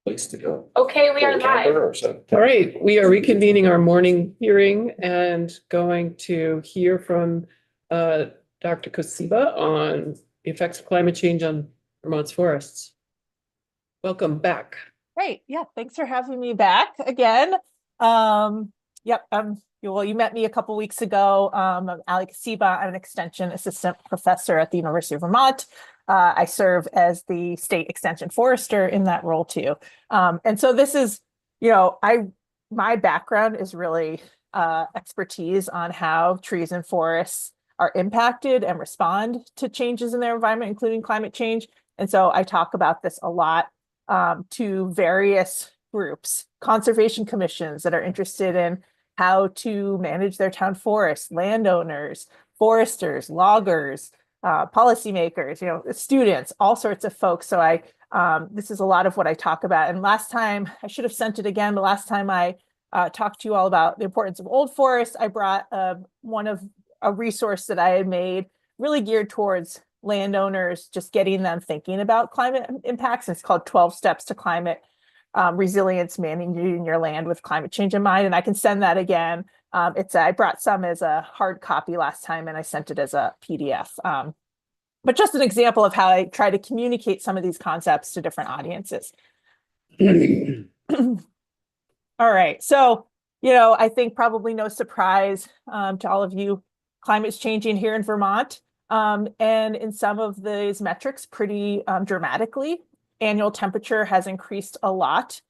Place to go. Okay, we are live. All right, we are reconvening our morning hearing and going to hear from Dr. Kosiba on the effects of climate change on Vermont's forests. Welcome back. Great. Yeah, thanks for having me back again. Well, you met me a couple weeks ago. I'm Ali Kosiba. I'm an extension assistant professor at the University of Vermont. I serve as the state extension forester in that role too. And so this is, my background is really expertise on how trees and forests are impacted and respond to changes in their environment, including climate change. And so I talk about this a lot to various groups, conservation commissions that are interested in how to manage their town forests, landowners, foresters, loggers, policymakers, students, all sorts of folks. So this is a lot of what I talk about. And last time, I should have sent it again, but last time I talked to you all about the importance of old forests, I brought a resource that I had made really geared towards landowners, just getting them thinking about climate impacts. It's called 12 Steps to Climate Resilience, Managing Your Land with Climate Change in Mind. And I can send that again. I brought some as a hard copy last time and I sent it as a PDF. But just an example of how I try to communicate some of these concepts to different audiences. All right, so, I think probably no surprise to all of you, climate's changing here in Vermont. And in some of these metrics pretty dramatically. Annual temperature has increased a lot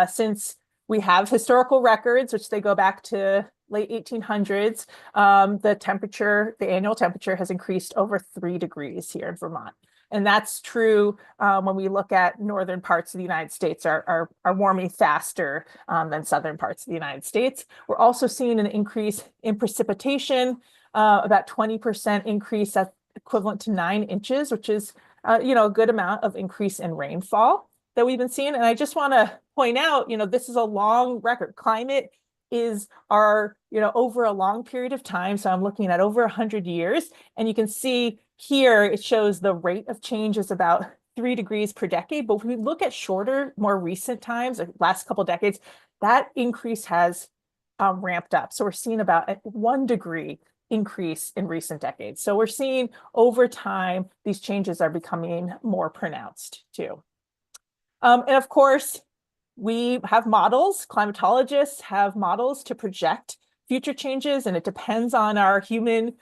since we have historical records, which they go back to late 1800s. The annual temperature has increased over 3 degrees here in Vermont. And that's true when we look at northern parts of the United States are warming faster than southern parts of the United States. We're also seeing an increase in precipitation, about 20% increase, that's equivalent to 9 inches, which is a good amount of increase in rainfall that we've been seeing. And I just want to point out, this is a long record. Climate is over a long period of time. So I'm looking at over 100 years. And you can see here, it shows the rate of change is about 3 degrees per decade. But if we look at shorter, more recent times, the last couple of decades, that increase has ramped up. So we're seeing about 1 degree increase in recent decades. So we're seeing over time, these changes are becoming more pronounced too. And of course, we have models, climatologists have models to project future changes, and it depends on our human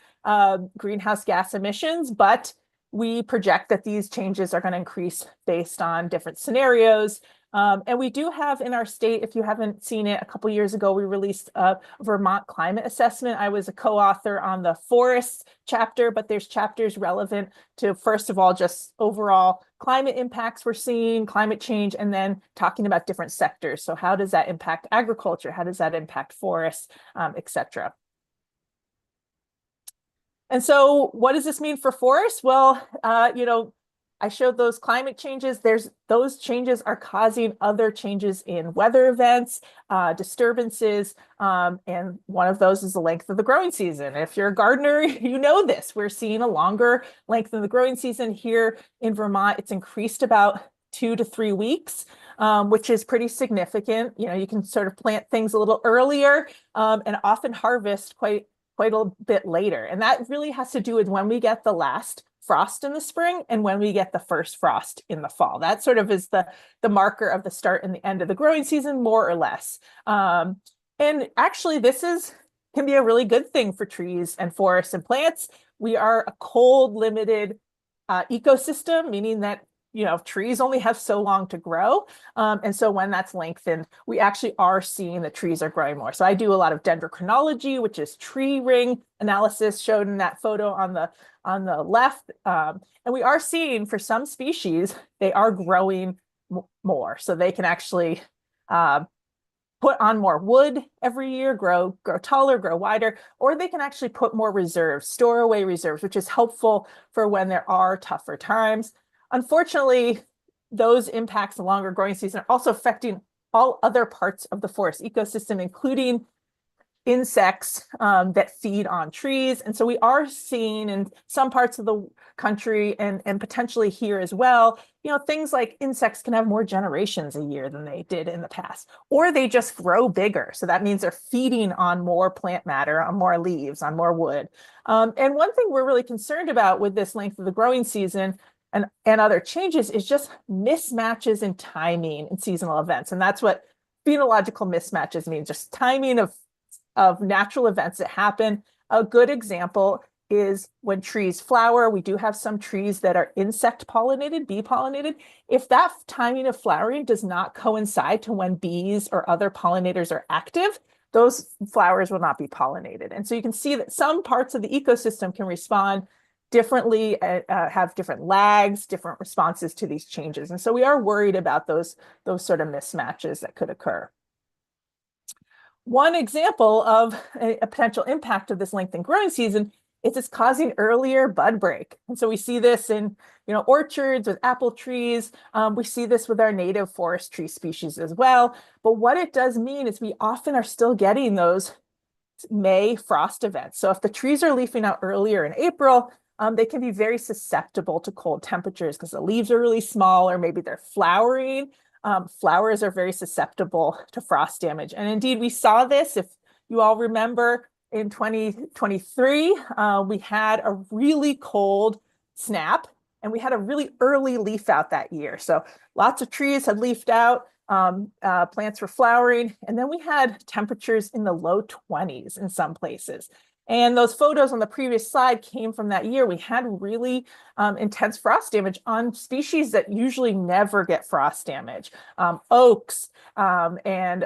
greenhouse gas emissions, but we project that these changes are going to increase based on different scenarios. And we do have in our state, if you haven't seen it, a couple of years ago, we released a Vermont climate assessment. I was a co-author on the forests chapter, but there's chapters relevant to, first of all, just overall climate impacts we're seeing, climate change, and then talking about different sectors. So how does that impact agriculture? How does that impact forests, et cetera? And so what does this mean for forests? Well, I showed those climate changes. Those changes are causing other changes in weather events, disturbances, and one of those is the length of the growing season. If you're a gardener, you know this. We're seeing a longer length of the growing season here in Vermont. It's increased about 2 to 3 weeks, which is pretty significant. You can sort of plant things a little earlier and often harvest quite a bit later. And that really has to do with when we get the last frost in the spring and when we get the first frost in the fall. That sort of is the marker of the start and the end of the growing season, more or less. And actually, can be a really good thing for trees and forests and plants. We are a cold limited ecosystem, meaning that trees only have so long to grow. And so when that's lengthened, we actually are seeing that trees are growing more. So I do a lot of dendrochronology, which is tree ring analysis shown in that photo on the left. And we are seeing for some species, they are growing more. So they can actually put on more wood every year, grow taller, grow wider, or they can actually put more reserves, store away reserves, which is helpful for when there are tougher times. Unfortunately, those impacts, the longer growing season, are also affecting all other parts of the forest ecosystem, including insects that feed on trees. And so we are seeing in some parts of the country and potentially here as well, things like insects can have more generations a year than they did in the past, or they just grow bigger. So that means they're feeding on more plant matter, on more leaves, on more wood. And one thing we're really concerned about with this length of the growing season and other changes is just mismatches in timing in seasonal events. And that's what phenological mismatches mean, just timing of natural events that happen. A good example is when trees flower. We do have some trees that are insect pollinated, bee pollinated. If that timing of flowering does not coincide to when bees or other pollinators are active, those flowers will not be pollinated. And so you can see that some parts of the ecosystem can respond differently, have different lags, different responses to these changes. And so we are worried about those sort of mismatches that could occur. One example of a potential impact of this lengthened growing season is it's causing earlier bud break. And so we see this in orchards with apple trees. We see this with our native forest tree species as well. But what it does mean is we often are still getting those May frost events. So if the trees are leafing out earlier in April, they can be very susceptible to cold temperatures because the leaves are really small, or maybe they're flowering. Flowers are very susceptible to frost damage. And indeed, we saw this, if you all remember, in 2023, we had a really cold snap, and we had a really early leaf out that year. So lots of trees had leafed out, plants were flowering, and then we had temperatures in the low 20s in some places. And those photos on the previous slide came from that year. We had really intense frost damage on species that usually never get frost damage. Oaks and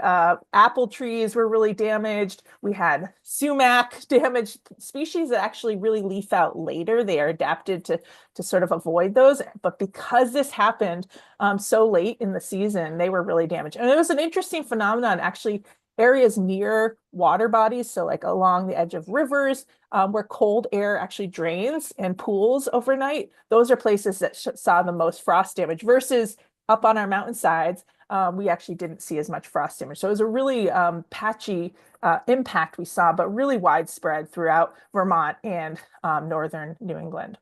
apple trees were really damaged. We had sumac damaged, species that actually really leaf out later. They are adapted to sort of avoid those. But because this happened so late in the season, they were really damaged. And it was an interesting phenomenon, actually. Areas near water bodies, so like along the edge of rivers, where cold air actually drains and pools overnight, those are places that saw the most frost damage, versus up on our mountainsides, we actually didn't see as much frost damage. So it was a really patchy impact we saw, but really widespread throughout Vermont and northern New England.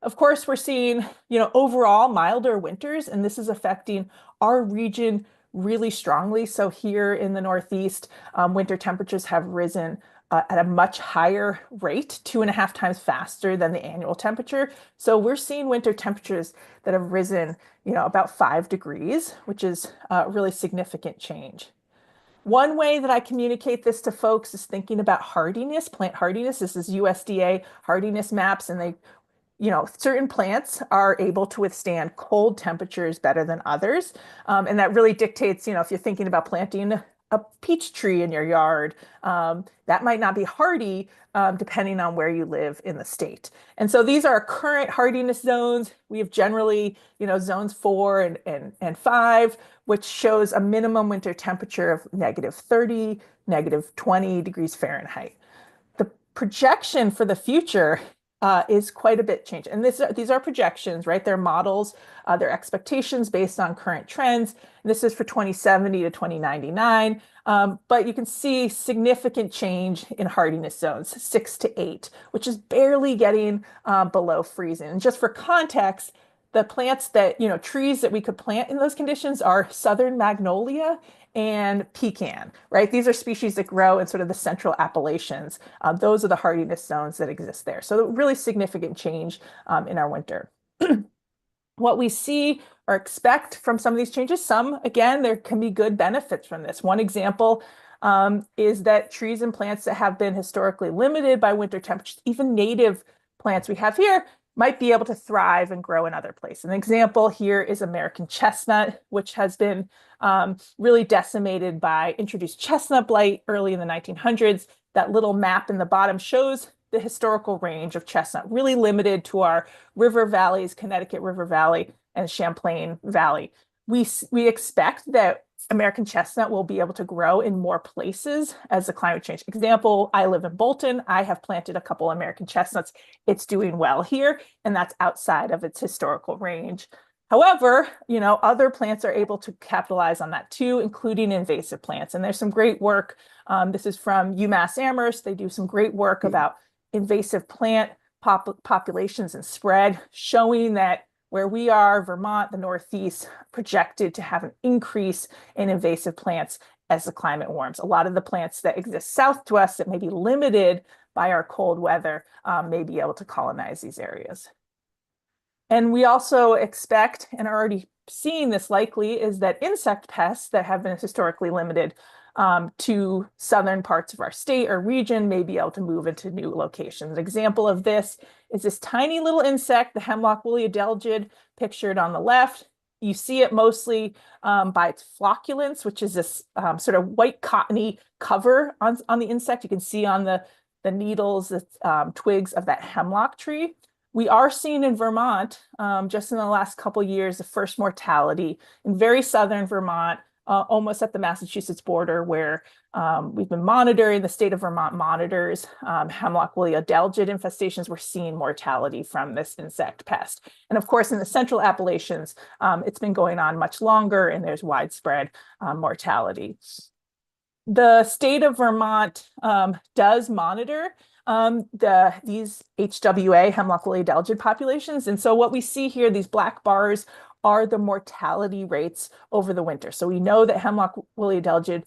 Of course, we're seeing, overall milder winters, and this is affecting our region really strongly. So here in the Northeast, winter temperatures have risen at a much higher rate, 2.5 times faster than the annual temperature. So we're seeing winter temperatures that have risen, about 5 degrees, which is a really significant change. One way that I communicate this to folks is thinking about hardiness, plant hardiness. This is USDA hardiness maps, and they certain plants are able to withstand cold temperatures better than others. And that really dictates, if you're thinking about planting a peach tree in your yard, that might not be hardy depending on where you live in the state. And so these are our current hardiness zones. We have generally, zones 4 and 5, which shows a minimum winter temperature of -30, -20 degrees Fahrenheit. The projection for the future is quite a bit changed. And these are projections, right? They're models, they're expectations based on current trends. And this is for 2070 to 2099. But you can see significant change in hardiness zones, 6 to 8, which is barely getting below freezing. And just for context, the plants that, trees that we could plant in those conditions are southern magnolia and pecan, right? These are species that grow in sort of the central Appalachians. Those are the hardiness zones that exist there. So really significant change in our winter. What we see or expect from some of these changes, again, there can be good benefits from this. One example is that trees and plants that have been historically limited by winter temperatures, even native plants we have here, might be able to thrive and grow in other places. An example here is American chestnut, which has been really decimated by introduced chestnut blight early in the 1900s. That little map in the bottom shows the historical range of chestnut, really limited to our river valleys, Connecticut River Valley and Champlain Valley. We expect that American chestnut will be able to grow in more places as the climate change. Example, I live in Bolton. I have planted a couple American chestnuts. It's doing well here, and that's outside of its historical range. However, other plants are able to capitalize on that too, including invasive plants. And there's some great work This is from UMass Amherst. They do some great work about invasive plant populations and spread, showing that where we are, Vermont, the Northeast, projected to have an increase in invasive plants as the climate warms. A lot of the plants that exist south to us that may be limited by our cold weather may be able to colonize these areas. And we also expect, and are already seeing this likely, is that insect pests that have been historically limited to southern parts of our state or region may be able to move into new locations. An example of this is this tiny little insect, the hemlock woolly adelgid, pictured on the left. You see it mostly by its flocculence, which is this sort of white cottony cover on the insect. You can see on the needles, the twigs of that hemlock tree. We are seeing in Vermont, just in the last couple of years, the first mortality in very southern Vermont, almost at the Massachusetts border, where we've been monitoring, the state of Vermont monitors hemlock woolly adelgid infestations. We're seeing mortality from this insect pest. And of course, in the central Appalachians, it's been going on much longer, and there's widespread mortality. The state of Vermont does monitor these HWA, hemlock woolly adelgid populations. And so what we see here, these black bars, are the mortality rates over the winter. So we know that hemlock woolly adelgid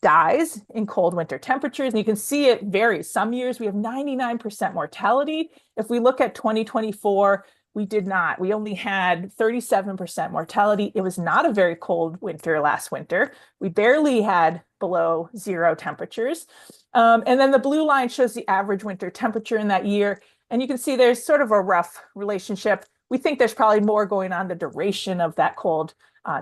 dies in cold winter temperatures, and you can see it varies. Some years we have 99% mortality. If we look at 2024, we did not. We only had 37% mortality. It was not a very cold winter last winter. We barely had below zero temperatures. And then the blue line shows the average winter temperature in that year. And you can see there's sort of a rough relationship. We think there's probably more going on the duration of that cold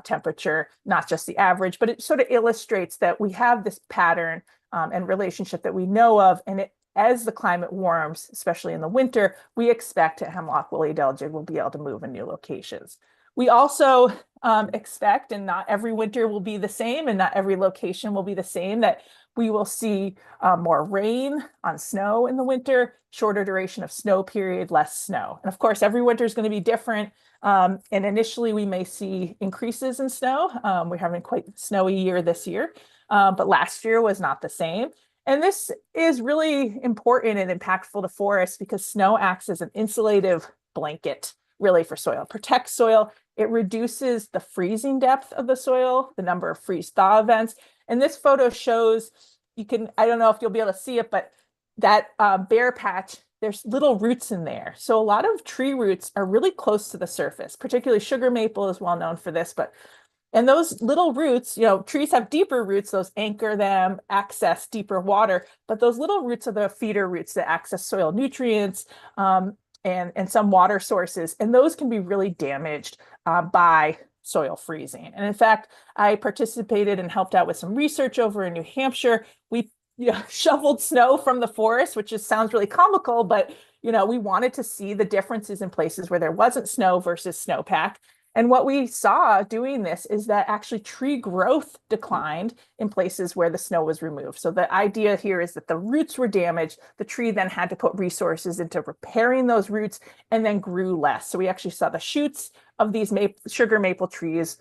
temperature, not just the average, but it sort of illustrates that we have this pattern and relationship that we know of. And as the climate warms, especially in the winter, we expect that hemlock woolly adelgid will be able to move in new locations. We also expect, and not every winter will be the same, and not every location will be the same, that we will see more rain on snow in the winter, shorter duration of snow period, less snow. And of course, every winter is going to be different. And initially, we may see increases in snow. We're having quite a snowy year this year, but last year was not the same. And this is really important and impactful to forests because snow acts as an insulative blanket, really, for soil. It protects soil. It reduces the freezing depth of the soil, the number of freeze-thaw events. And this photo shows, I don't know if you'll be able to see it, but that bare patch, there's little roots in there. So a lot of tree roots are really close to the surface, particularly sugar maple is well known for this, and those little roots, trees have deeper roots, those anchor them, access deeper water, but those little roots are the feeder roots that access soil nutrients and some water sources, and those can be really damaged by soil freezing. And in fact, I participated and helped out with some research over in New Hampshire. We shoveled snow from the forest, which just sounds really comical, but we wanted to see the differences in places where there wasn't snow versus snowpack. And what we saw doing this is that actually tree growth declined in places where the snow was removed. So the idea here is that the roots were damaged. The tree then had to put resources into repairing those roots and then grew less. So we actually saw the shoots of these sugar maple trees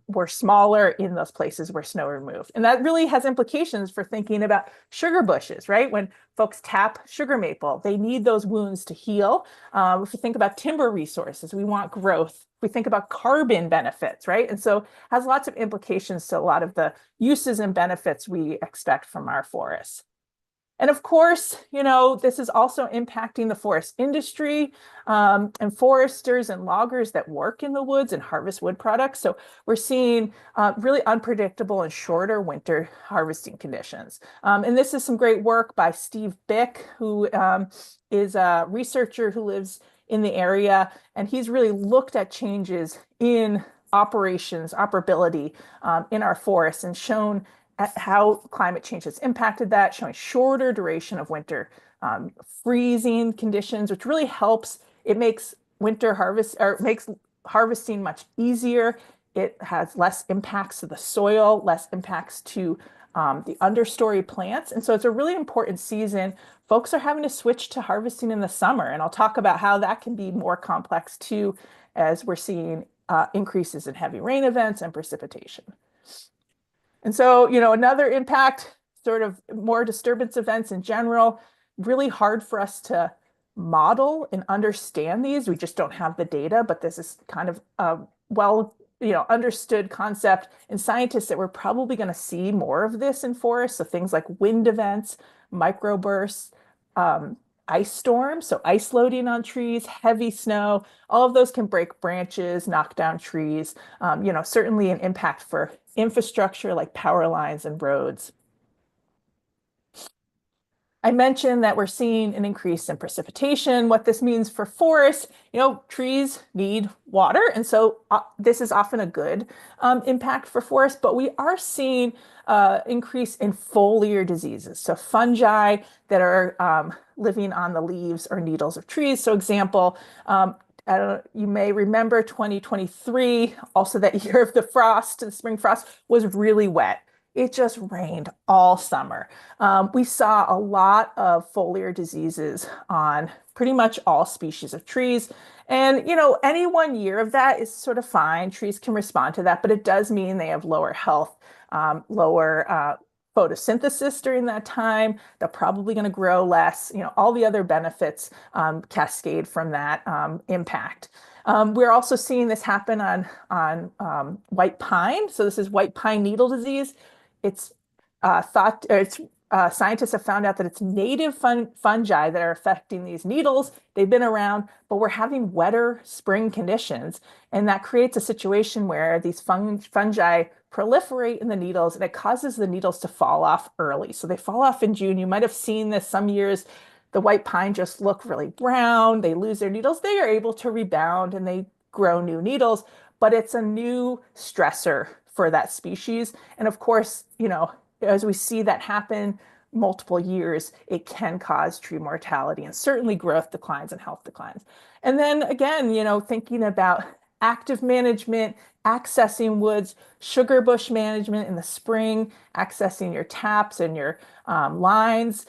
were smaller in those places where snow removed. And that really has implications for thinking about sugar bushes, right? When folks tap sugar maple, they need those wounds to heal. If we think about timber resources, we want growth. We think about carbon benefits, right? And so it has lots of implications to a lot of the uses and benefits we expect from our forests. And of course, this is also impacting the forest industry and foresters and loggers that work in the woods and harvest wood products. So we're seeing really unpredictable and shorter winter harvesting conditions. And this is some great work by Steve Bick, who is a researcher who lives in the area, and he's really looked at changes in operability in our forests and shown how climate change has impacted that, showing shorter duration of winter freezing conditions, which really helps. It makes makes harvesting much easier. It has less impacts to the soil, less impacts to the understory plants. And so it's a really important season. Folks are having to switch to harvesting in the summer. And I'll talk about how that can be more complex too, as we're seeing increases in heavy rain events and precipitation. And so, another impact sort of more disturbance events in general. Really hard for us to model and understand these. We just don't have the data, but this is kind of a understood concept, and scientists that we're probably going to see more of this in forests. So things like wind events, microbursts, ice storms, so ice loading on trees, heavy snow, all of those can break branches, knock down trees, certainly an impact for infrastructure like power lines and roads. I mentioned that we're seeing an increase in precipitation. What this means for forests, trees need water. And so this is often a good impact for forests, but we are seeing increase in foliar diseases. So fungi that are living on the leaves or needles of trees. So example, you may remember 2023, also that year of the spring frost was really wet. It just rained all summer. We saw a lot of foliar diseases on pretty much all species of trees. And, any 1 year of that is sort of fine. Trees can respond to that, but it does mean they have lower health, lower photosynthesis during that time. They're probably going to grow less. All the other benefits cascade from that impact. We're also seeing this happen on white pine. So this is white pine needle disease. It's scientists have found out that it's native fungi that are affecting these needles. They've been around, but we're having wetter spring conditions, and that creates a situation where these fungi proliferate in the needles, and it causes the needles to fall off early. So they fall off in June. You might have seen this some years. The white pine just look really brown. They lose their needles. They are able to rebound and they grow new needles, but it's a new stressor for that species. And of course, as we see that happen multiple years, it can cause tree mortality and certainly growth declines and health declines. And then again, thinking about active management, accessing woods, sugar bush management in the spring, accessing your taps and your lines,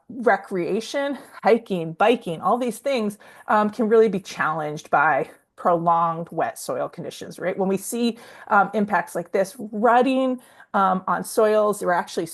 recreation, hiking, biking, all these things can really be challenged by prolonged wet soil conditions, right? When we see impacts like this, rutting on soils, you're actually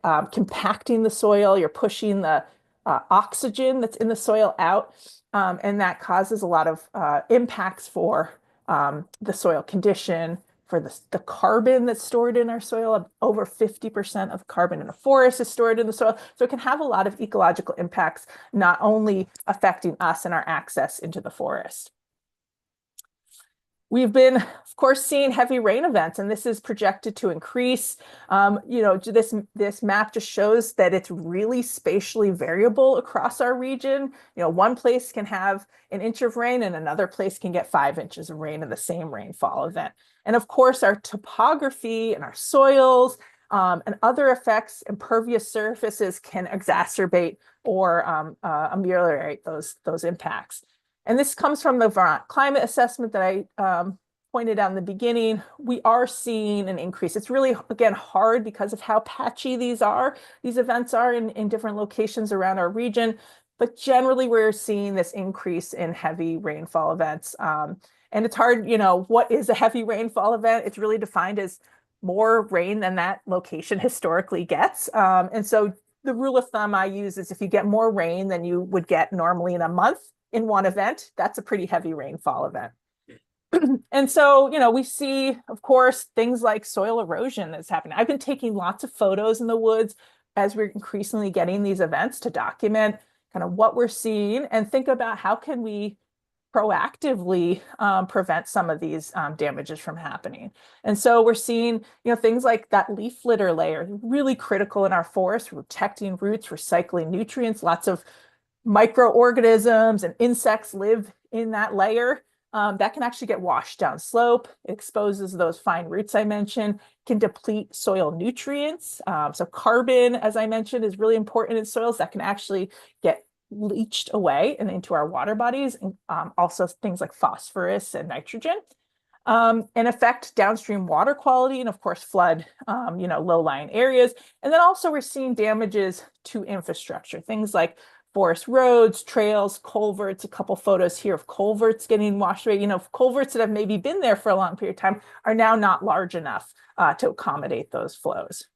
compacting the soil, you're pushing the oxygen that's in the soil out, and that causes a lot of impacts for the soil condition, for the carbon that's stored in our soil. Over 50% of carbon in a forest is stored in the soil. So it can have a lot of ecological impacts, not only affecting us and our access into the forest. We've been, of course, seeing heavy rain events, and this is projected to increase. This map just shows that it's really spatially variable across our region. One place can have an inch of rain and another place can get 5 inches of rain in the same rainfall event. And of course, our topography and our soils and other effects, impervious surfaces can exacerbate or ameliorate those impacts. And this comes from the Vermont climate assessment that I pointed out in the beginning. We are seeing an increase. It's really, again, hard because of how patchy these events are in different locations around our region. But generally, we're seeing this increase in heavy rainfall events. And it's hard, what is a heavy rainfall event? It's really defined as more rain than that location historically gets. And so the rule of thumb I use is if you get more rain than you would get normally in a month, in one event, that's a pretty heavy rainfall event. And so, we see, of course, things like soil erosion that's happening. I've been taking lots of photos in the woods as we're increasingly getting these events to document kind of what we're seeing and think about how can we proactively prevent some of these damages from happening. And so we're seeing, things like that leaf litter layer, really critical in our forest, protecting roots, recycling nutrients. Lots of microorganisms and insects live in that layer. That can actually get washed down slope. It exposes those fine roots I mentioned, can deplete soil nutrients. So carbon, as I mentioned, is really important in soils that can actually get leached away and into our water bodies, and also things like phosphorus and nitrogen, and affect downstream water quality and of course flood, low-lying areas. And then also we're seeing damages to infrastructure, things like forest roads, trails, culverts. A couple photos here of culverts getting washed away. Culverts that have maybe been there for a long period of time are now not large enough to accommodate those flows.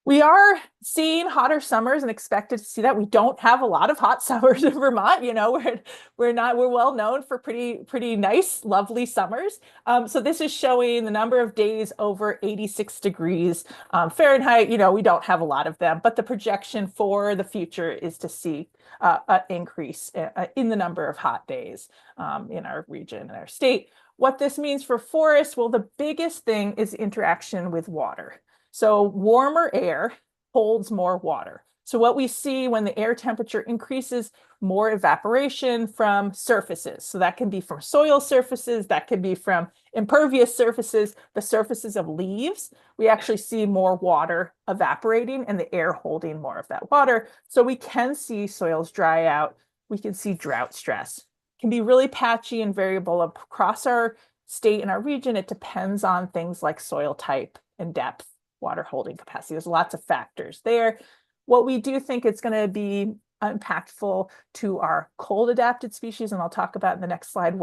We are seeing hotter summers and expected to see that. We don't have a lot of hot summers in Vermont. You know, we're well known for pretty nice, lovely summers. So this is showing the number of days over 86 degrees Fahrenheit. You know, we don't have a lot of them, but the projection for the future is to see an increase in the number of hot days in our region and our state. What this means for forests, well, the biggest thing is interaction with water. So warmer air holds more water. So what we see when the air temperature increases, more evaporation from surfaces. So that can be from soil surfaces, that can be from impervious surfaces, the surfaces of leaves. We actually see more water evaporating and the air holding more of that water. So we can see soils dry out. We can see drought stress. It can be really patchy and variable across our state and our region. It depends on things like soil type and depth, water holding capacity. There's lots of factors there. What we do think it's going to be impactful to our cold adapted species, and I'll talk about in the next slide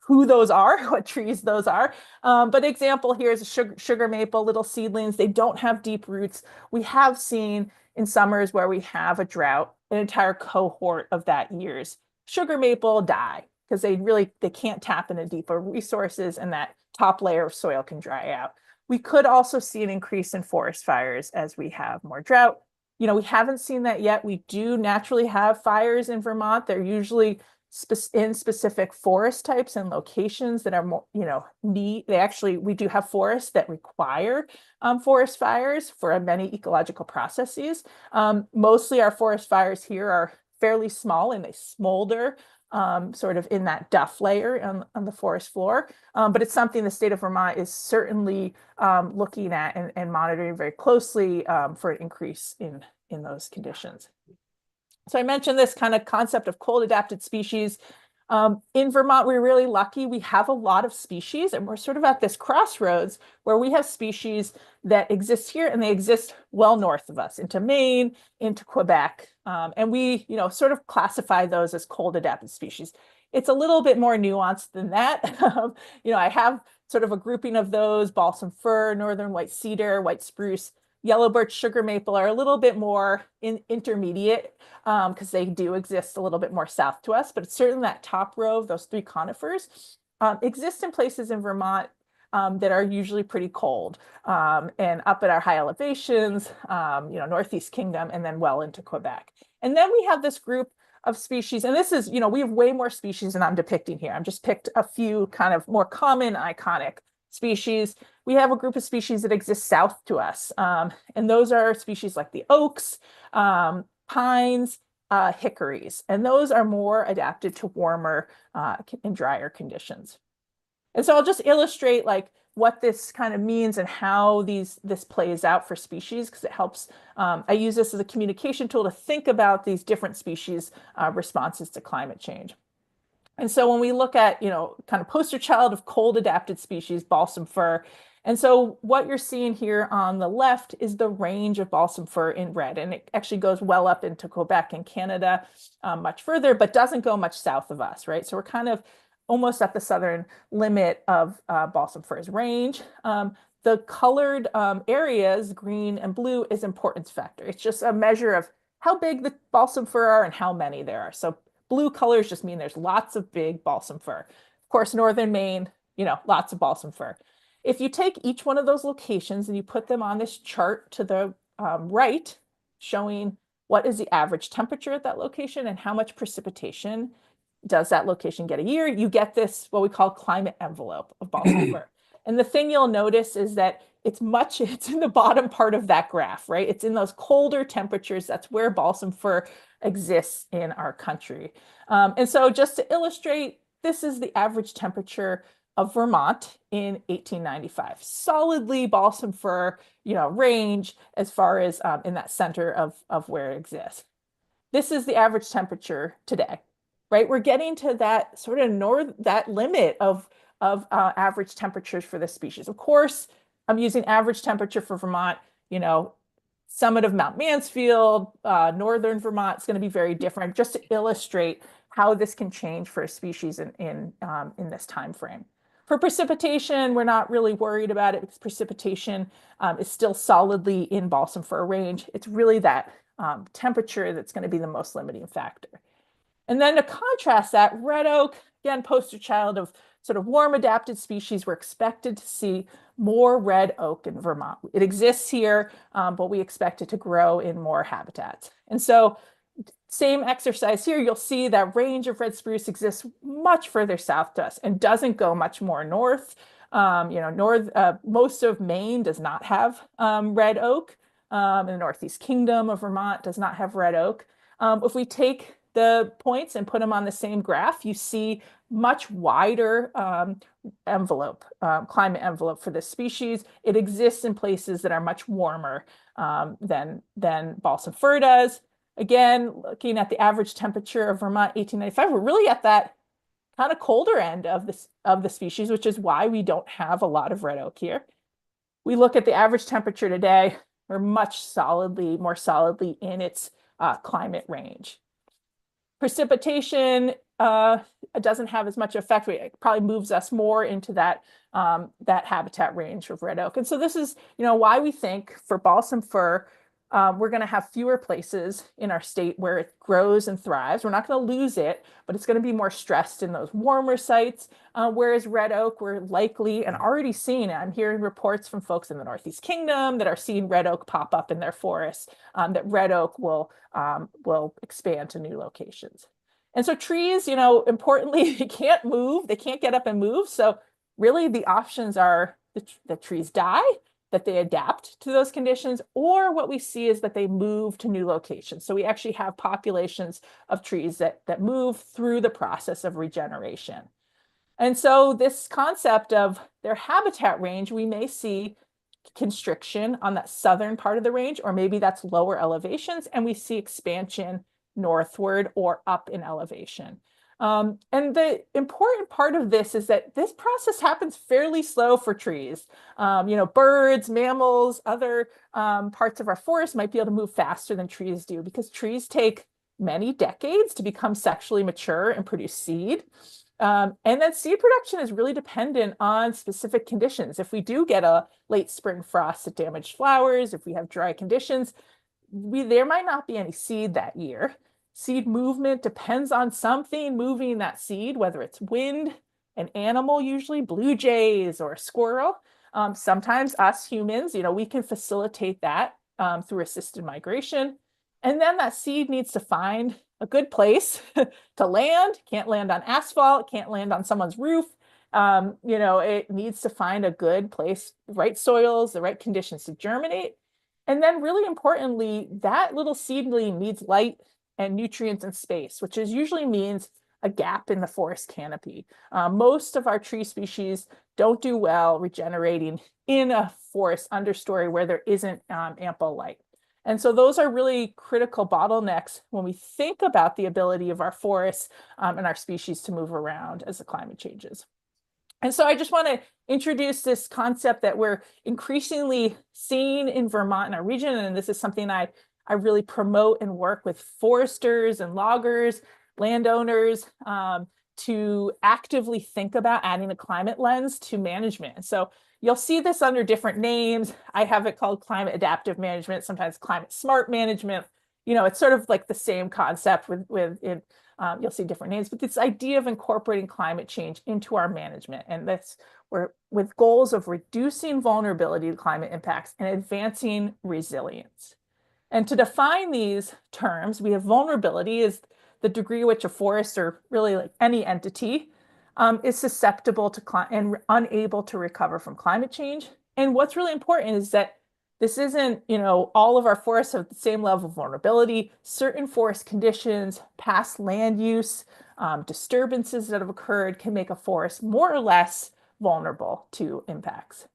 who those are, what trees those are. But example here is a sugar maple, little seedlings. They don't have deep roots. We have seen in summers where we have a drought, an entire cohort of that year's sugar maple die because they can't tap into deeper resources, and that top layer of soil can dry out. We could also see an increase in forest fires as we have more drought. You know, we haven't seen that yet. We do naturally have fires in Vermont. They're usually in specific forest types and locations that are more, you know, we do have forests that require forest fires for many ecological processes. Mostly our forest fires here are fairly small and they smolder sort of in that duff layer on the forest floor. But it's something the state of Vermont is certainly looking at and monitoring very closely for an increase in those conditions. So I mentioned this kind of concept of cold adapted species. In Vermont, we're really lucky. We have a lot of species, and we're sort of at this crossroads where we have species that exist here and they exist well north of us into Maine, into Quebec. And we, you know, sort of classify those as cold adapted species. It's a little bit more nuanced than that. You know, I have sort of a grouping of those: balsam fir, northern white cedar, white spruce, yellow birch, sugar maple are a little bit more intermediate because they do exist a little bit more south to us, but it's certainly that top row of those three conifers exist in places in Vermont that are usually pretty cold and up at our high elevations, you know, Northeast Kingdom, and then well into Quebec. And then we have this group of species, and this is, you know, we have way more species than I'm depicting here. I'm just picked a few kind of more common iconic species. We have a group of species that exist south to us, and those are species like the oaks, pines, hickories, and those are more adapted to warmer and drier conditions. And so I'll just illustrate like what this kind of means and how this plays out for species, because it helps. I use this as a communication tool to think about these different species responses to climate change. And so when we look at, you know, kind of poster child of cold adapted species, balsam fir. And so what you're seeing here on the left is the range of balsam fir in red. And it actually goes well up into Quebec and Canada much further, but doesn't go much south of us, right? So we're kind of almost at the southern limit of balsam fir's range. The colored areas, green and blue, is importance factor. It's just a measure of how big the balsam fir are and how many there are. So blue colors just mean there's lots of big balsam fir. Of course, northern Maine, you know, lots of balsam fir. If you take each one of those locations and you put them on this chart to the right, showing what is the average temperature at that location and how much precipitation does that location get a year, you get this, what we call climate envelope of balsam fir. And the thing you'll notice is that it's in the bottom part of that graph, right? It's in those colder temperatures. That's where balsam fir exists in our country. And so just to illustrate, this is the average temperature of Vermont in 1895. Solidly balsam fir, you know, range as far as in that center of where it exists. This is the average temperature today, right? We're getting to that sort of that limit of average temperatures for this species. Of course, I'm using average temperature for Vermont, you know, summit of Mount Mansfield, northern Vermont is going to be very different, just to illustrate how this can change for a species in this time frame. For precipitation, we're not really worried about it because precipitation is still solidly in balsam fir range. It's really that temperature that's going to be the most limiting factor. And then to contrast that, red oak, again, poster child of sort of warm adapted species, we're expected to see more red oak in Vermont. It exists here, but we expect it to grow in more habitats. And so same exercise here, you'll see that range of red spruce exists much further south to us and doesn't go much more north. Most of Maine does not have red oak. In the Northeast Kingdom of Vermont does not have red oak. If we take the points and put them on the same graph, you see much wider climate envelope for this species. It exists in places that are much warmer than balsam fir does. Again, looking at the average temperature of Vermont 1895, we're really at that kind of colder end of the species, which is why we don't have a lot of red oak here. We look at the average temperature today, we're much more solidly in its climate range. Precipitation doesn't have as much effect. It probably moves us more into that habitat range of red oak. And so this is, why we think for balsam fir, we're going to have fewer places in our state where it grows and thrives. We're not going to lose it, but it's going to be more stressed in those warmer sites. Whereas red oak, we're likely and already seeing it. I'm hearing reports from folks in the Northeast Kingdom that are seeing red oak pop up in their forests, that red oak will expand to new locations. And so trees, importantly, they can't move. They can't get up and move. So really the options are the trees die, that they adapt to those conditions, or what we see is that they move to new locations. So we actually have populations of trees that move through the process of regeneration. And so this concept of their habitat range, we may see constriction on that southern part of the range, or maybe that's lower elevations, and we see expansion northward or up in elevation. And the important part of this is that this process happens fairly slow for trees. Birds, mammals, other parts of our forest might be able to move faster than trees do because trees take many decades to become sexually mature and produce seed. And then seed production is really dependent on specific conditions. If we do get a late spring frost that damaged flowers, if we have dry conditions, there might not be any seed that year. Seed movement depends on something moving that seed, whether it's wind, an animal, usually blue jays or a squirrel. Sometimes us humans, we can facilitate that through assisted migration. And then that seed needs to find a good place to land. Can't land on asphalt, can't land on someone's roof. It needs to find a good place, the right soils, the right conditions to germinate. And then really importantly, that little seedling needs light and nutrients and space, which usually means a gap in the forest canopy. Most of our tree species don't do well regenerating in a forest understory where there isn't ample light. And so those are really critical bottlenecks when we think about the ability of our forests and our species to move around as the climate changes. And so I just want to introduce this concept that we're increasingly seeing in Vermont and our region, and this is something I really promote and work with foresters and loggers, landowners, to actively think about adding a climate lens to management. And so you'll see this under different names. I have it called climate adaptive management, sometimes climate smart management. It's sort of like the same concept you'll see different names, but this idea of incorporating climate change into our management. And with goals of reducing vulnerability to climate impacts and advancing resilience. And to define these terms, we have vulnerability is the degree to which a forest, or really like any entity, is susceptible to and unable to recover from climate change. And what's really important is that this isn't, all of our forests have the same level of vulnerability. Certain forest conditions, past land use, disturbances that have occurred can make a forest more or less vulnerable to impacts.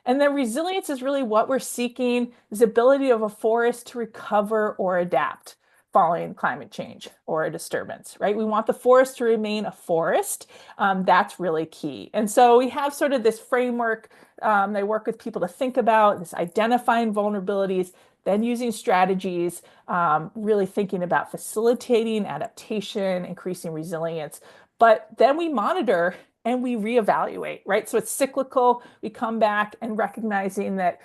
And then resilience is really what we're seeking, is the ability of a forest to recover or adapt following climate change or a disturbance, right? We want the forest to remain a forest. That's really key. And so we have sort of this framework I work with people to think about, this identifying vulnerabilities, then using strategies, really thinking about facilitating adaptation, increasing resilience. But then we monitor and we reevaluate, right? So it's cyclical. We come back and recognizing that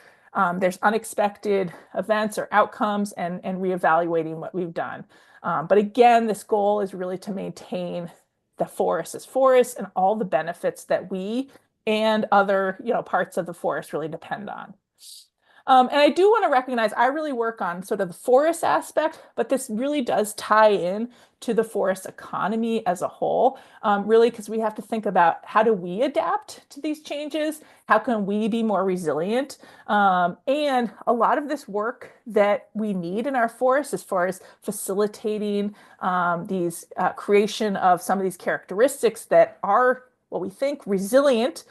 there's unexpected events or outcomes and reevaluating what we've done. But again, this goal is really to maintain the forest as forest and all the benefits that we and other, parts of the forest really depend on. And I do want to recognize I really work on sort of the forest aspect, but this really does tie in to the forest economy as a whole, really, because we have to think about how do we adapt to these changes? How can we be more resilient? And a lot of this work that we need in our forests as far as facilitating these creation of some of these characteristics that are what we think resilient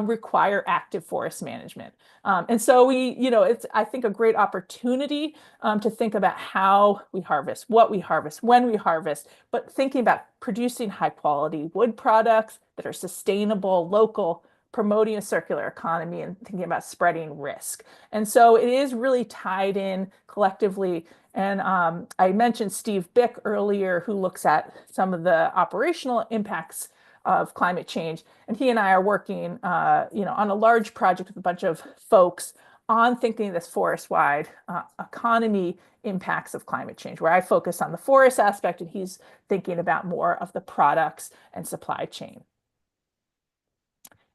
require active forest management. And so it's, I think, a great opportunity to think about how we harvest, what we harvest, when we harvest, but thinking about producing high quality wood products that are sustainable, local, promoting a circular economy and thinking about spreading risk. And so it is really tied in collectively. And I mentioned Steve Bick earlier, who looks at some of the operational impacts of climate change. And he and I are working, on a large project with a bunch of folks on thinking this forest-wide economy impacts of climate change, where I focus on the forest aspect and he's thinking about more of the products and supply chain.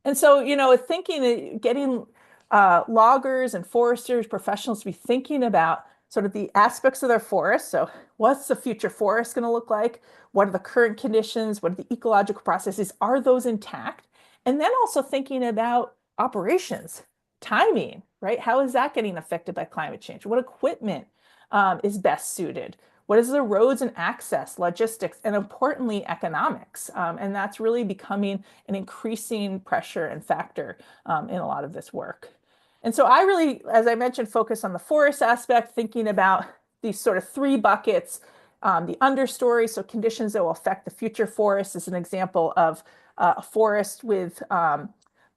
And so, thinking, getting loggers and foresters, professionals to be thinking about sort of the aspects of their forest. So what's the future forest going to look like? What are the current conditions? What are the ecological processes? Are those intact? And then also thinking about operations, timing, right? How is that getting affected by climate change? What equipment is best suited? What is the roads and access, logistics, and importantly, economics? And that's really becoming an increasing pressure and factor in a lot of this work. And so I really, as I mentioned, focus on the forest aspect, thinking about these sort of three buckets. The understory, so conditions that will affect the future forest, is an example of a forest with a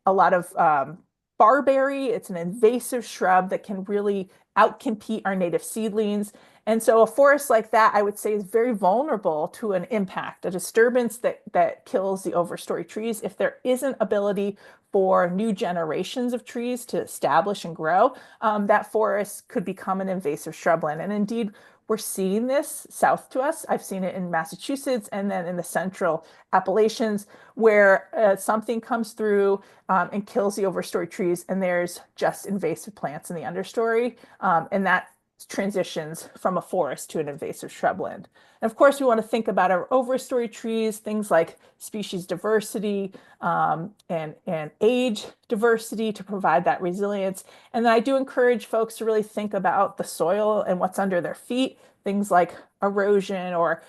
lot of barberry. It's an invasive shrub that can really outcompete our native seedlings. And so a forest like that, I would say, is very vulnerable to an impact, a disturbance that kills the overstory trees. If there isn't ability for new generations of trees to establish and grow, that forest could become an invasive shrubland. And indeed, we're seeing this south to us. I've seen it in Massachusetts and then in the central Appalachians, where something comes through and kills the overstory trees, and there's just invasive plants in the understory. And that transitions from a forest to an invasive shrubland. And of course, we want to think about our overstory trees, things like species diversity and age diversity to provide that resilience. And then I do encourage folks to really think about the soil and what's under their feet, things like erosion or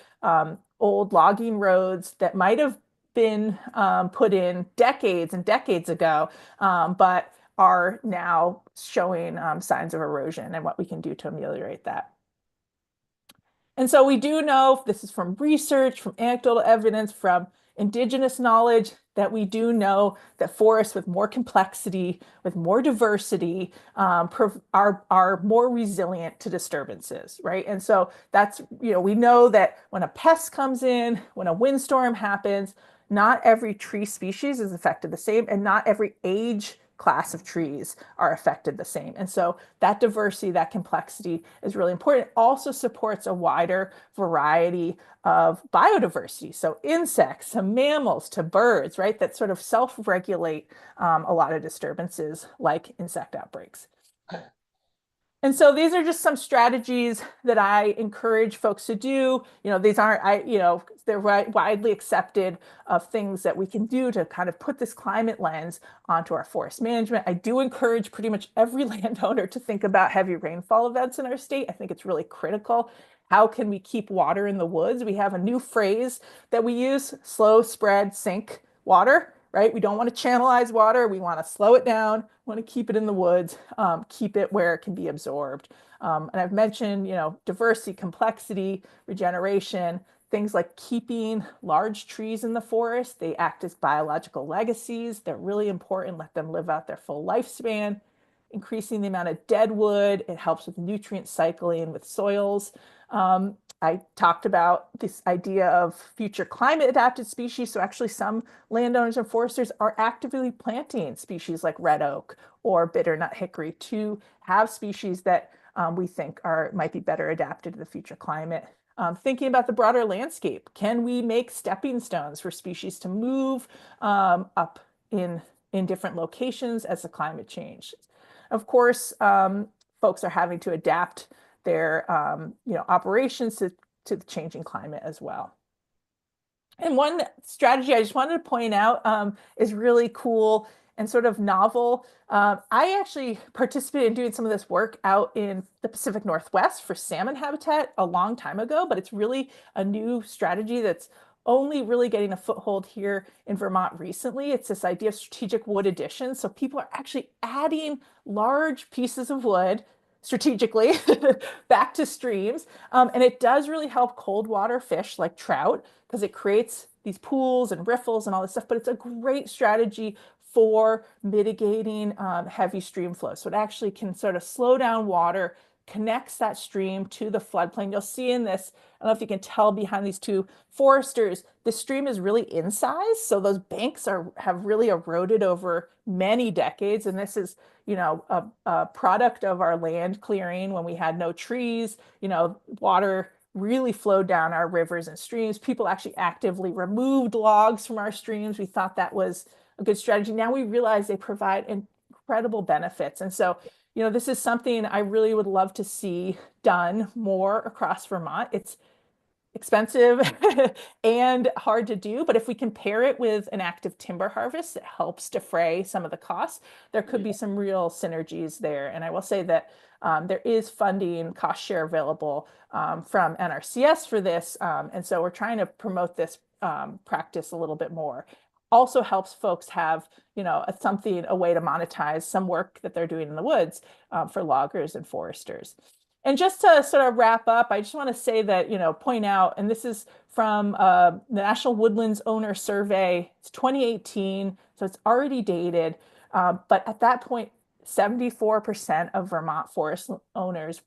old logging roads that might have been put in decades and decades ago, but are now showing signs of erosion and what we can do to ameliorate that. And so we do know, this is from research, from anecdotal evidence, from indigenous knowledge, that we do know that forests with more complexity, with more diversity, are more resilient to disturbances, right? And so that's, we know that when a pest comes in, when a windstorm happens, not every tree species is affected the same, and not every age class of trees are affected the same. And so that diversity, that complexity is really important. It also supports a wider variety of biodiversity. So insects to mammals to birds, right? That sort of self-regulate a lot of disturbances like insect outbreaks. And so these are just some strategies that I encourage folks to do. These aren't, they're widely accepted of things that we can do to kind of put this climate lens onto our forest management. I do encourage pretty much every landowner to think about heavy rainfall events in our state. I think it's really critical. How can we keep water in the woods? We have a new phrase that we use: slow spread sink water. Right? We don't want to channelize water. We want to slow it down. We want to keep it in the woods, keep it where it can be absorbed. And I've mentioned, diversity, complexity, regeneration, things like keeping large trees in the forest. They act as biological legacies. They're really important. Let them live out their full lifespan. Increasing the amount of dead wood. It helps with nutrient cycling with soils. I talked about this idea of future climate adapted species. So actually some landowners and foresters are actively planting species like red oak or bitternut hickory to have species that we think might be better adapted to the future climate. Thinking about the broader landscape, can we make stepping stones for species to move up in different locations as the climate changes? Of course, folks are having to adapt their operations to the changing climate as well. And one strategy I just wanted to point out is really cool and sort of novel. I actually participated in doing some of this work out in the Pacific Northwest for salmon habitat a long time ago, but it's really a new strategy that's only really getting a foothold here in Vermont recently. It's this idea of strategic wood addition. So people are actually adding large pieces of wood strategically back to streams. And it does really help cold water fish like trout because it creates these pools and riffles and all this stuff, but it's a great strategy for mitigating heavy stream flow. So it actually can sort of slow down water, connects that stream to the floodplain. You'll see in this, I don't know if you can tell behind these two foresters, the stream is really incised. So those banks have really eroded over many decades. And this is, a product of our land clearing when we had no trees, water really flowed down our rivers and streams. People actually actively removed logs from our streams. We thought that was a good strategy. Now we realize they provide incredible benefits. And so, this is something I really would love to see done more across Vermont. It's expensive and hard to do, but if we can pair it with an active timber harvest that helps defray some of the costs, there could be some real synergies there. And I will say that there is funding cost share available from NRCS for this. And so we're trying to promote this practice a little bit more. Also helps folks have, a way to monetize some work that they're doing in the woods for loggers and foresters. And just to sort of wrap up, I just want to say that, point out, and this is from the National Woodlands Owner Survey, it's 2018, so it's already dated. But at that point, 74% of Vermont forest owners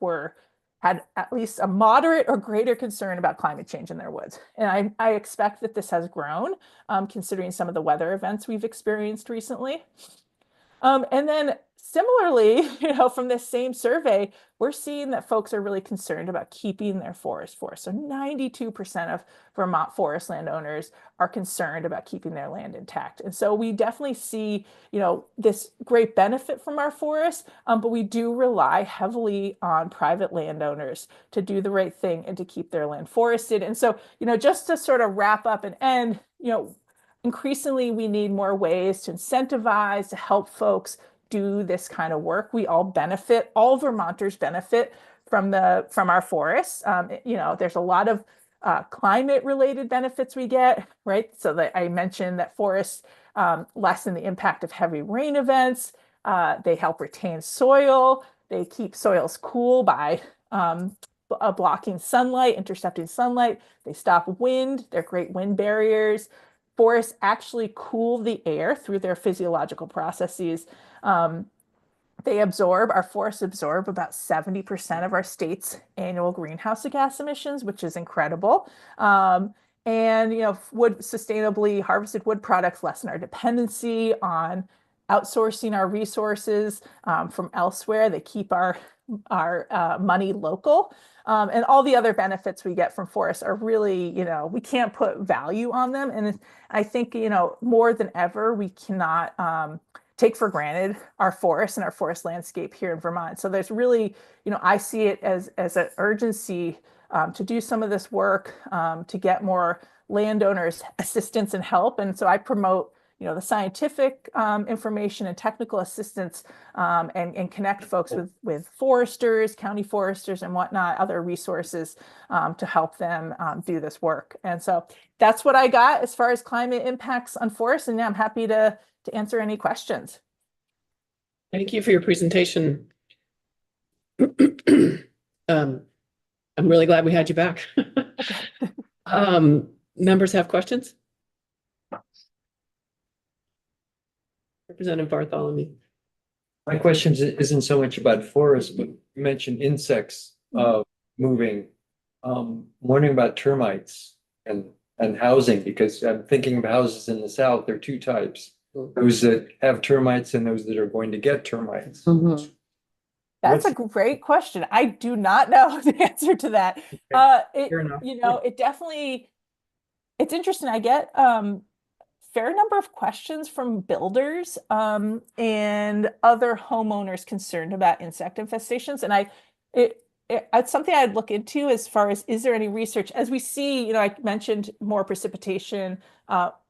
had at least a moderate or greater concern about climate change in their woods. And I expect that this has grown, considering some of the weather events we've experienced recently. And then similarly, from this same survey, we're seeing that folks are really concerned about keeping their forest. So 92% of Vermont forest landowners are concerned about keeping their land intact. And so we definitely see, this great benefit from our forests, but we do rely heavily on private landowners to do the right thing and to keep their land forested. And so, just to sort of wrap up and end, increasingly, we need more ways to incentivize, to help folks do this kind of work. We all benefit, all Vermonters benefit from our forests. There's a lot of climate related benefits we get, right? So that I mentioned that forests lessen the impact of heavy rain events. They help retain soil. They keep soils cool by blocking sunlight, intercepting sunlight. They stop wind. They're great wind barriers. Forests actually cool the air through their physiological processes. Our forests absorb about 70% of our state's annual greenhouse gas emissions, which is incredible. And, sustainably harvested wood products lessen our dependency on outsourcing our resources from elsewhere. They keep our money local. And all the other benefits we get from forests are really, we can't put value on them. And I think, more than ever, we cannot take for granted our forests and our forest landscape here in Vermont. So there's really, I see it as an urgency to do some of this work, to get more landowners assistance and help. And so I promote the scientific information and technical assistance and connect folks with foresters, county foresters and whatnot, other resources to help them do this work. And so that's what I got as far as climate impacts on forests. And now I'm happy to answer any questions. Thank you for your presentation. I'm really glad we had you back. Members have questions? Representative Bartholomew. My question isn't so much about forests, but you mentioned insects moving wondering about termites and housing, because I'm thinking of houses in the south. There are two types: those that have termites and those that are going to get termites. Mhm. That's a What's great question. I do not know the answer to that. fair enough? It definitely, it's interesting. I get fair number of questions from builders and other homeowners concerned about insect infestations. And it's something I'd look into as far as, is there any research? As we see, I mentioned more precipitation,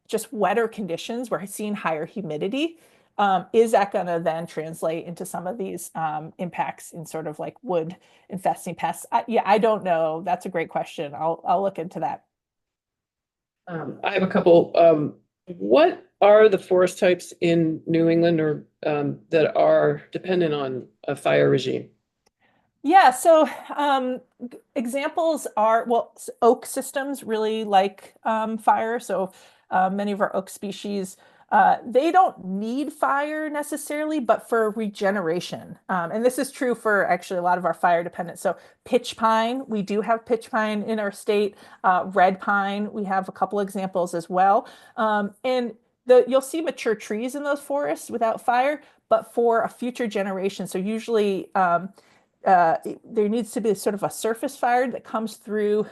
just wetter conditions, we're seeing higher humidity. Is that going to then translate into some of these impacts in sort of like wood infesting pests? I don't know. That's a great question. I'll look into that. I have a couple. What are the forest types in New England or that are dependent on a fire regime? Yeah, so examples are, well, oak systems really like fire. So many of our oak species, they don't need fire necessarily, but for regeneration. And this is true for actually a lot of our fire dependent. So pitch pine, we do have pitch pine in our state. Red pine, we have a couple examples as well. And you'll see mature trees in those forests without fire, but for a future generation. So usually there needs to be sort of a surface fire that comes through,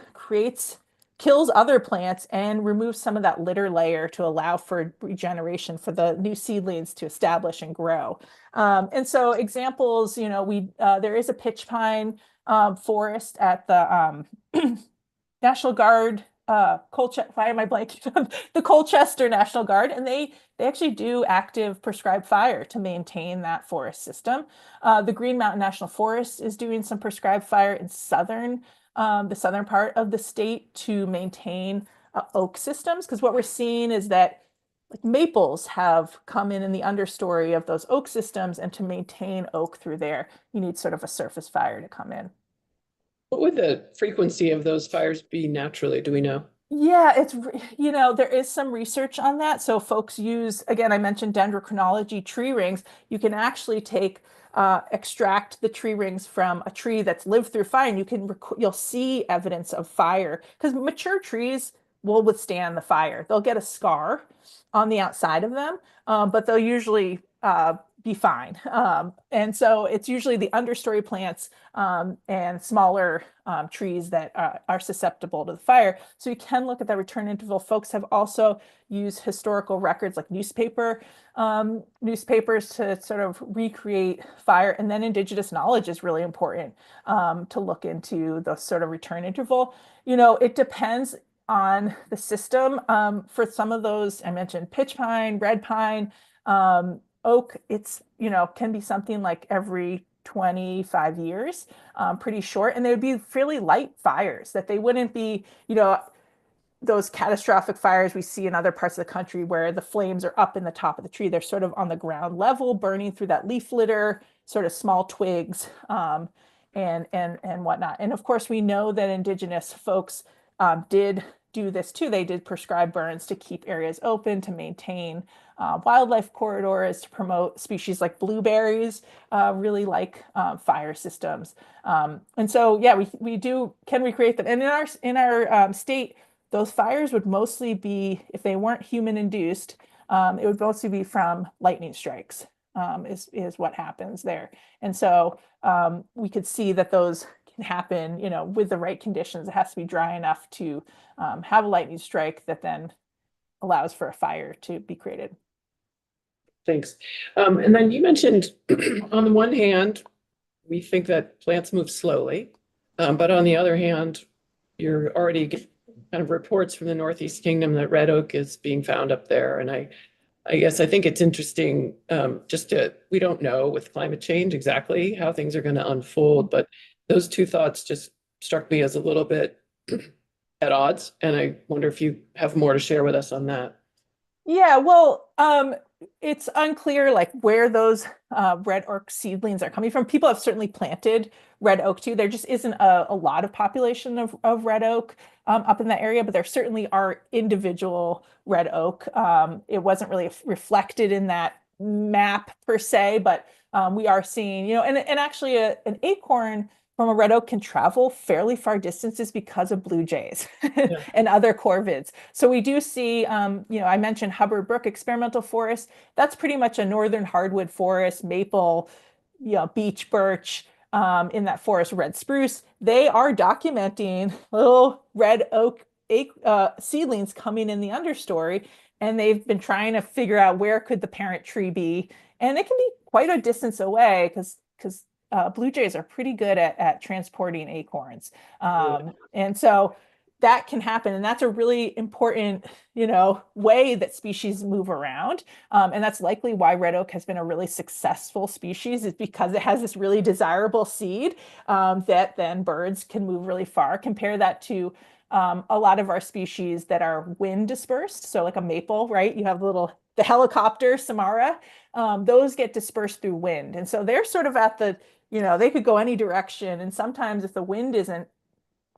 kills other plants and removes some of that litter layer to allow for regeneration for the new seedlings to establish and grow. And so examples, there is a pitch pine forest at the National Guard, why am I blanking on the Colchester National Guard? And they actually do active prescribed fire to maintain that forest system. The Green Mountain National Forest is doing some prescribed fire in the southern part of the state to maintain oak systems. Because what we're seeing is that like maples have come in the understory of those oak systems, and to maintain oak through there, you need sort of a surface fire to come in. What would the frequency of those fires be naturally? Do we know? Yeah, there is some research on that. So folks use, again, I mentioned dendrochronology tree rings. You can actually extract the tree rings from a tree that's lived through fire, and you'll see evidence of fire because mature trees will withstand the fire. They'll get a scar on the outside of them, but they'll usually be fine. And so it's usually the understory plants and smaller trees that are susceptible to the fire. So you can look at that return interval. Folks have also used historical records like newspapers to sort of recreate fire. And then indigenous knowledge is really important to look into the sort of return interval. It depends on the system. For some of those, I mentioned pitch pine, red pine, oak, it's, can be something like every 25 years, pretty short. And they would be fairly light fires, that they wouldn't be, those catastrophic fires we see in other parts of the country where the flames are up in the top of the tree. They're sort of on the ground level, burning through that leaf litter, sort of small twigs, and whatnot. And of course, we know that indigenous folks did do this too. They did prescribe burns to keep areas open, to maintain wildlife corridors, to promote species like blueberries, really like fire systems. And so, yeah, we can recreate them. And in our state, those fires would mostly be, if they weren't human induced, it would mostly be from lightning strikes, is what happens there. And so we could see that those can happen, with the right conditions. It has to be dry enough to have a lightning strike that then allows for a fire to be created. Thanks. And then you mentioned, on the one hand, we think that plants move slowly, but on the other hand, you're already getting kind of reports from the Northeast Kingdom that red oak is being found up there. And I guess I think it's interesting, we don't know with climate change exactly how things are going to unfold, but those two thoughts just struck me as a little bit at odds. And I wonder if you have more to share with us on that. Yeah, well, it's unclear like where those red oak seedlings are coming from. People have certainly planted red oak too. There just isn't a lot of population of red oak up in that area, but there certainly are individual red oak. It wasn't really reflected in that map per se, but we are seeing, and actually an acorn from a red oak can travel fairly far distances because of blue jays Yeah. and other corvids. So we do see, I mentioned Hubbard Brook Experimental Forest. That's pretty much a northern hardwood forest, maple, beech birch, in that forest, red spruce. They are documenting little red oak seedlings coming in the understory, and they've been trying to figure out where could the parent tree be. And it can be quite a distance away because blue jays are pretty good at transporting acorns. And so that can happen. And that's a really important, way that species move around. And that's likely why red oak has been a really successful species, is because it has this really desirable seed that then birds can move really far. Compare that to a lot of our species that are wind dispersed. So like a maple, right? You have the helicopter, Samara, those get dispersed through wind. And so they're sort of at they could go any direction. And sometimes if the wind isn't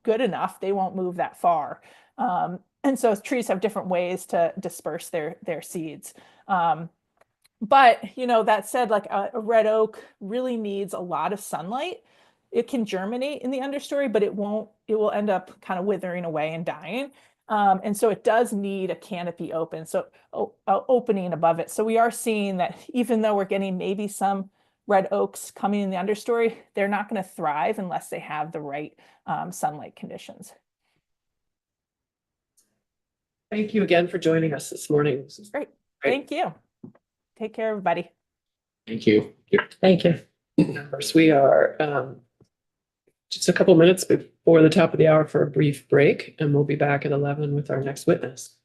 good enough, they won't move that far. And so trees have different ways to disperse their seeds. But, that said, like a red oak really needs a lot of sunlight. It can germinate in the understory, but it will end up kind of withering away and dying. And so it does need a canopy open, so opening above it. So we are seeing that even though we're getting maybe some red oaks coming in the understory, they're not going to thrive unless they have the right sunlight conditions. Thank you again for joining us this morning. This is Great. Great. Thank you. Take care, everybody. Thank you. Thank you. Members, we are just a couple minutes before the top of the hour for a brief break, and we'll be back at 11 with our next witness.